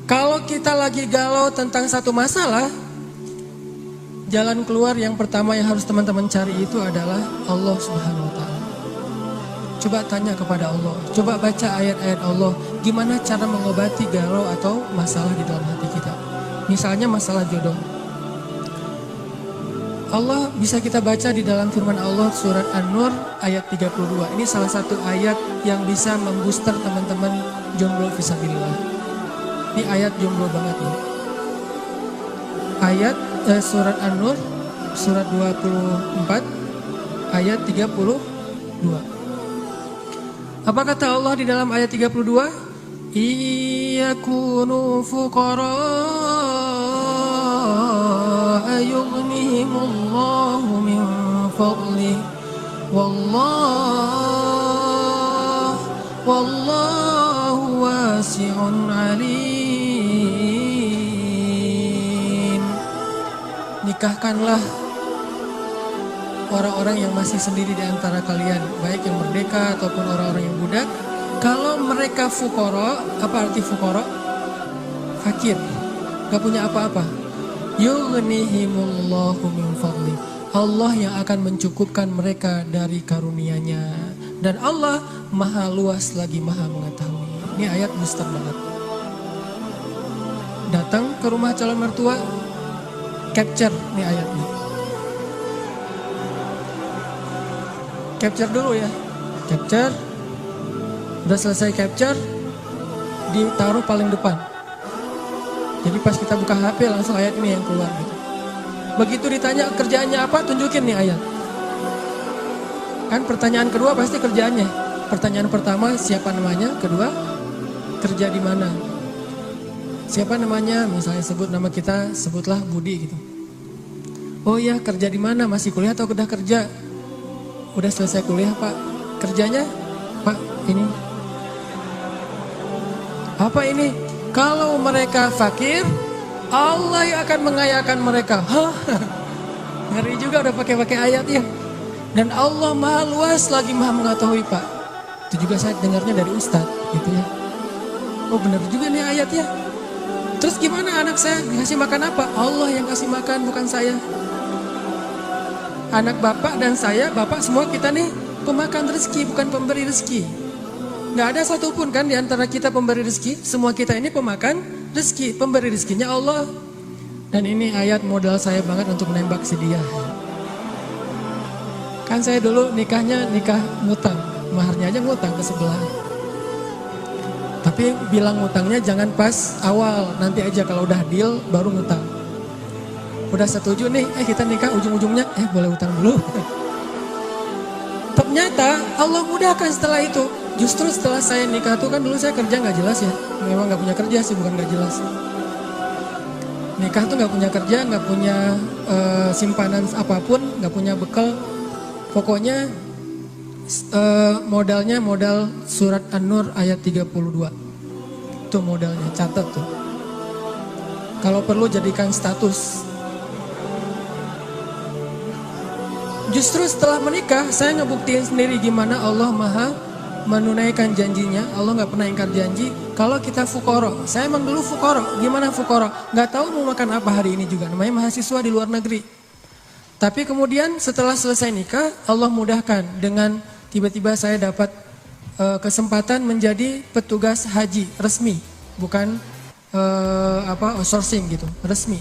Kalau kita lagi galau tentang satu masalah, jalan keluar yang pertama yang harus teman-teman cari itu adalah Allah Subhanahu wa Ta'ala. Coba tanya kepada Allah, coba baca ayat-ayat Allah, gimana cara mengobati galau atau masalah di dalam hati kita. Misalnya masalah jodoh. Allah bisa kita baca di dalam firman Allah surat An-Nur ayat 32. Ini salah satu ayat yang bisa membooster teman-teman jomblo fisabilillah. Ini ayat jomblo banget nih. Ayat surat An-Nur surat 24 ayat 32. Apa kata Allah di dalam ayat 32? Iyakunu fuqara yughnihimullahu min fadlih wallahu wasi'un alim. Nikahkanlah orang-orang yang masih sendiri di antara kalian, baik yang merdeka ataupun orang-orang yang budak. Kalau mereka fuqara, apa arti fuqara? Fakir, gak punya apa-apa. Yughnihimullahu min fadli. Allah yang akan mencukupkan mereka dari karunia-Nya. Dan Allah maha luas lagi maha mengetahui. Ini ayat booster banget. Datang ke rumah calon mertua, capture nih ayatnya. Capture dulu ya. Capture. Udah selesai capture, ditaruh paling depan. Jadi pas kita buka HP langsung ayat ini yang keluar gitu. Begitu ditanya kerjaannya apa, tunjukin nih ayat. Kan pertanyaan kedua pasti kerjaannya. Pertanyaan pertama siapa namanya, kedua kerja di mana. Siapa namanya, misalnya sebut nama kita, sebutlah Budi gitu. Oh iya, kerja di mana, masih kuliah atau udah kerja? Udah selesai kuliah Pak. Kerjanya Pak ini. Apa ini? Kalau mereka fakir, Allah yang akan mengayakan mereka. Hah? Ngeri juga udah pakai ayat ya. Dan Allah maha luas lagi maha mengetahui Pak. Itu juga saya dengarnya dari Ustadz gitu ya. Oh benar juga nih ayat ya. Terus gimana anak saya dikasih makan apa? Allah yang kasih makan bukan saya. Anak bapak dan saya, bapak semua kita nih pemakan rezeki bukan pemberi rezeki. Gak ada satupun kan di antara kita pemberi rezeki. Semua kita ini pemakan rezeki. Pemberi rezekinya Allah. Dan ini ayat modal saya banget untuk menembak si dia. Kan saya dulu nikahnya nikah ngutang. Maharnya aja ngutang ke sebelah. Tapi bilang ngutangnya jangan pas awal. Nanti aja kalau udah deal baru ngutang. Udah setuju nih, kita nikah ujung-ujungnya boleh utang dulu. Ternyata Allah mudahkan setelah itu. Justru setelah saya nikah tuh kan dulu saya kerja gak jelas ya. Memang gak punya kerja sih, bukan gak jelas. Nikah tuh gak punya kerja, gak punya simpanan apapun, gak punya bekal. Pokoknya modalnya modal surat An-Nur ayat 32. Itu modalnya, catat tuh. Kalau perlu jadikan status. Justru setelah menikah saya ngebuktiin sendiri gimana Allah maha menunaikan janjinya. Allah gak pernah ingkar janji. Kalau kita fuqara, saya emang dulu fuqara. Gimana fuqara? Gak tahu mau makan apa hari ini juga. Namanya mahasiswa di luar negeri. Tapi kemudian setelah selesai nikah, Allah mudahkan dengan tiba-tiba saya dapat kesempatan menjadi petugas haji resmi, bukan outsourcing gitu, resmi.